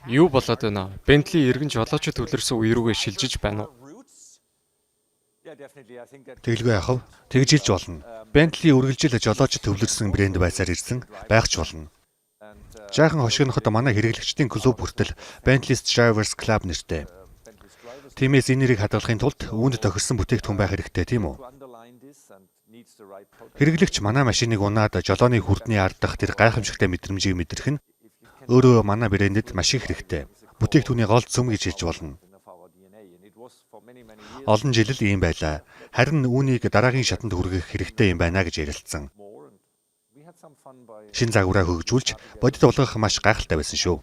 Юу болоод байна? Bentley эргэн жолоочд төвлөрсөн үе рүүгээ шилжиж байна уу? Тэглгүй яхав. Тэгжилж болно. Bentley үргэлжил жолоочд төвлөрсөн брэнд байсаар ирсэн байх ч болно. Жаахан хошигноход манай хэрэглэгчдийн клуб хүртэл Bentley's Drivers Club нэртэй. Тиймээс энэ нэрийг хадгалахын тулд үүнд тохирсон бүтээгдэхүүн байх хэрэгтэй, тийм үү? Хэрэглэгч манай машиныг унаад жолооны хүрдний ардах тэр гайхамшигтай мэдрэмжийг мэдрэх нь өөрөө манай брэндэд маш их хэрэгтэй. Бүтээгдэхүүний гол зүм гэж хэлж болно. Олон жил л ийм байлаа. Харин үүнийг дараагийн шатанд хүргэх хэрэгтэй юм байна гэж ярилцсан. Шин загвараа хөгжүүлж бодит болгох маш гайхалтай байсан шүү.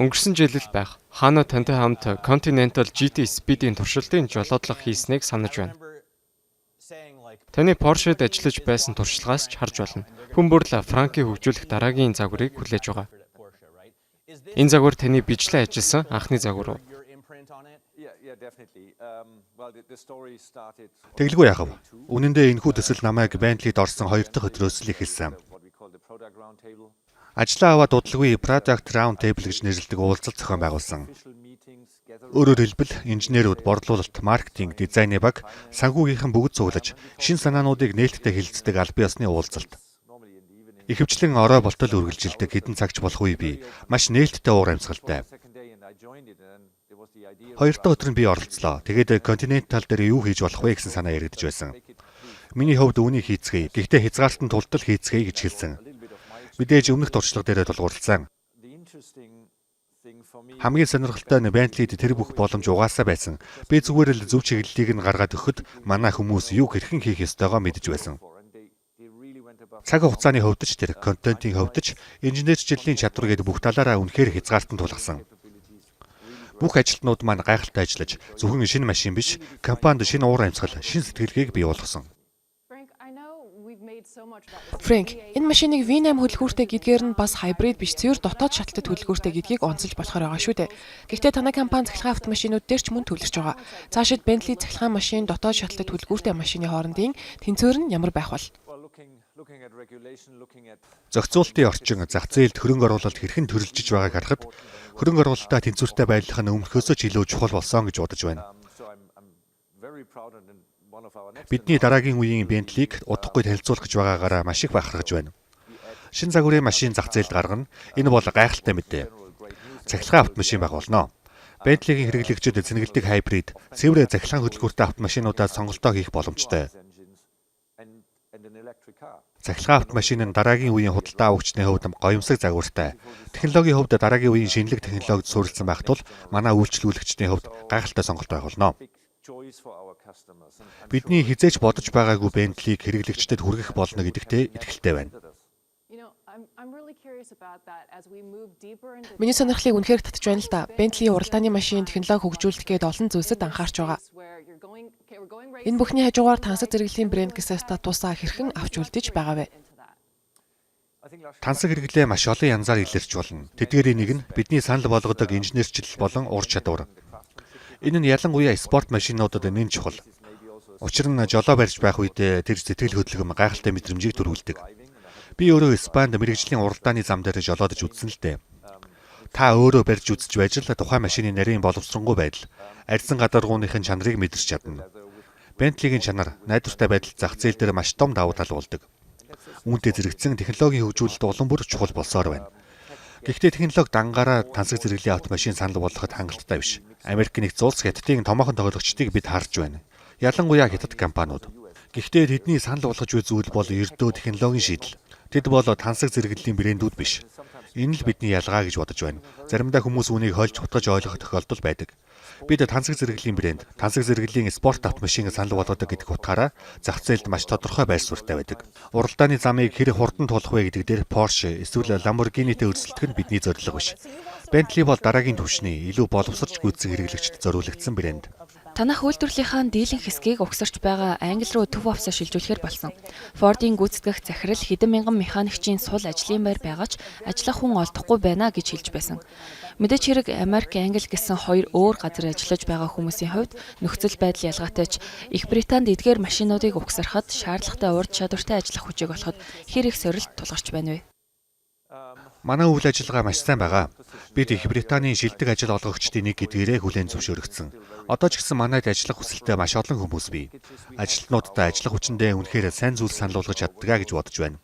Өнгөрсөн жил л байх. Хана тантай хамт Continental GT Speed-ийн туршилтын жолоодлого хийснийг санаж байна. Таны Porsche-д ажиллаж байсан туршлагаас ч харж болно. Хүн бүр л Франкийг хөгжүүлэх дараагийн загварыг хүлээж байгаа. Энэ загвар таны бичлэн ажилласан анхны загвар уу? Тэглгүй яхав. Үнэн дээр энэхүү төсөл намайг Bentley-д орсон 2 дахь өдрөөс л эхэлсэн. Ажлаа аваад удалгүй Product Round Table гэж нэрлэдэг уулзалт зохион байгуулсан. Өөрөөр хэлбэл инженерүүд, борлуулалт, маркетинг, дизайны баг санхүүгийнхэн бүгд цуглаж шин санаануудыг нээлттэй хэлэлцдэг аль биесны уулзалт. Ихэвчлэн орой болтол үргэлжилдэг хэдэн цагч болох үе би маш нээлттэй уур амьсгалтай. 2 дахь өдөр нь би оролцлоо. Тэгээд Continental дээр юу хийж болох вэ гэсэн санаа яригдж байсан. Миний хувьд үүнийг хийцгээе. Гэхдээ хязгаартан тултал хийцгээе гэж хэлсэн. Мэдээж өмнөх туршлага дээрээ тулгуурласан. Хамгийн сонирхолтой нь Bentley-д тэр бүх боломж угаасаа байсан. Би зүгээр л зөв чиглэлийг нь гаргаад өгөхөд манай хүмүүс юу хэрхэн хийх ёстойгоо мэдж байсан. Цаг хугацааны хувьд ч тэр контентын хувьд ч инженерчлэлийн чадвар гээд бүх талаараа үнэхээр хязгаартан тулгасан. Бүх ажилтнууд маань гайхалтай ажиллаж зөвхөн шинэ машин биш, компанид шинэ уур амьсгал, шинэ сэтгэлгээг бий болгосон. Фрэнк, энэ машиныг V8 хөдөлгүүртэй гэдгээр нь бас хайбрид биш, цэвэр дотоод шаталтай хөдөлгүүртэй гэдгийг онцолж болохоор байгаа шүү дээ. Гэхдээ танай компани цахилгаан автомашинууд дээр ч мөн төлөрч байгаа. Цаашид Bentley цахилгаан машин, дотоод шаталтай хөдөлгүүртэй машины хоорондын тэнцвэр нь ямар байх вэ? Зохицуулалтын орчин, зах зээлд хөрөнгө оруулалт хэрхэн төрөлжиж байгааг харахад хөрөнгө оруулалтаа тэнцвэртэй байлгах нь өмнөхөөсөө ч илүү чухал болсон гэж бодож байна. Бидний дараагийн үеийн Bentley-г удахгүй танилцуулах гэж байгаагаараа маш их бахархаж байна. Шин загварын машин зах зээлд гаргана. Энэ бол гайхалтай мэдээ. Цахилгаан автомашин байх болно. Bentley-гийн хэрэглэгчид зэнгэлдэг хайбрид, цэвэр цахилгаан хөдөлгүүртэй автомашинуудад сонголтоо хийх боломжтой. Цахилгаан автомашин нь дараагийн үеийн худалдаа авагчны хувьд гоёмсог загвартай. Технологийн хувьд дараагийн үеийн шинэлэг технологид суурилсан байх тул манай үйлчлүүлэгчдийн хувьд гайхалтай сонголт байх болно. Бидний хизээч бодож байгаагүй Bentley-г хэрэглэгчдэд хүргэх болно гэдэгтээ итгэлтэй байна. Миний сонирхлыг үнэхээр татж байна л да. Bentley-ийн уралдааны машин технологи хөгжүүлэлт гээд олон зүйлсэд анхаарч байгаа. Энэ бүхний хажуугаар тансаг зэрэглэлийн брэнд гэсэн статусаа хэрхэн авч үлдэж байгаа вэ? Тансаг хэрэглээ маш олон янзаар илэрч болно. Тэдгээрийн нэг нь бидний санал болгодог инженерчлэл болон ур чадвар. Энэ нь ялангуяа спорт машинуудад нэн чухал. Учир нь жолоо барьж байх үедээ тэр сэтгэл хөдлөм гайхалтай мэдрэмжийг төрүүлдэг. Би өөрөө Испанд мэргэжлийн уралдааны зам дээр жолоодож үзсэн л дээ. Та өөрөө барьж үзэж байж л тухайн машины нарийн боловсронгуй байдал, арьсан гадаргууныхын чанарыг мэдэрч чадна. Bentley-гийн чанар найдвартай байдал зах зээл дээр маш том давуу тал болдог. Үүнтэй зэрэгцэн технологийн хөгжүүлэлт улам бүр чухал болсоор байна. Гэхдээ технологи дангаараа тансаг зэрэглэлийн автомашин санал болгоход хангалттай биш. Америк нэгдсэн улс Хятадын томоохон тоглогчдыг бид харж байна. Ялангуяа Хятад компаниуд. Гэхдээ тэдний санал болгож буй зүйл бол ердөө технологийн шийдэл. Тэд бол тансаг зэрэглэлийн брэндүүд биш. Энэ л бидний ялгаа гэж бодож байна. Заримдаа хүмүүс үүнийг хольж хутгаж ойлгох тохиолдол байдаг. Бид тансаг зэрэглэлийн брэнд, тансаг зэрэглэлийн спорт автомашин санал болгодог гэдэг утгаараа зах зээлд маш тодорхой байр суурьтай байдаг. Уралдааны замыг хэрэг хурдан тулах вэ гэдэг дээр Porsche эсвэл Lamborghini-тэй өрсөлдөх нь бидний зорилго биш. Bentley бол дараагийн түвшний илүү боловсрч гүйцсэн хэрэглэгчд зориулагдсан брэнд. Танах үйлдвэрлэлийнхаа дийлэн хэсгийг угсарч байгаа англи руу төв офсоо шилжүүлэхээр болсон. Ford-ийн гүйцэтгэх захирал хэдэн мянган механикчийн сул ажлын байр байгаа ч ажиллах хүн олдохгүй байна гэж хэлж байсан. Мэдээж хэрэг Америк, Англи гэсэн хоёр өөр газар ажиллаж байгаа хүмүүсийн хувьд нөхцөл байдал ялгаатай ч Их Британд эдгээр машинуудыг угсархад шаардлагатай урд чадвартай ажиллах хүчийг олоход хэр их сорилт тулгарч байна вэ? Манай үйл ажиллагаа маш сайн байгаа. Бид Их Британийн шилдэг ажил олгогчдын нэг гэдгээрээ хүлээн зөвшөөрөгдсөн. Одоо ч гэсэн манайд ажиллах хүсэлтэй маш олон хүмүүс бий. Ажилтнуудтай ажиллах хүчиндээ үнэхээр сайн зүйл санал болгож чаддгаа гэж бодож байна.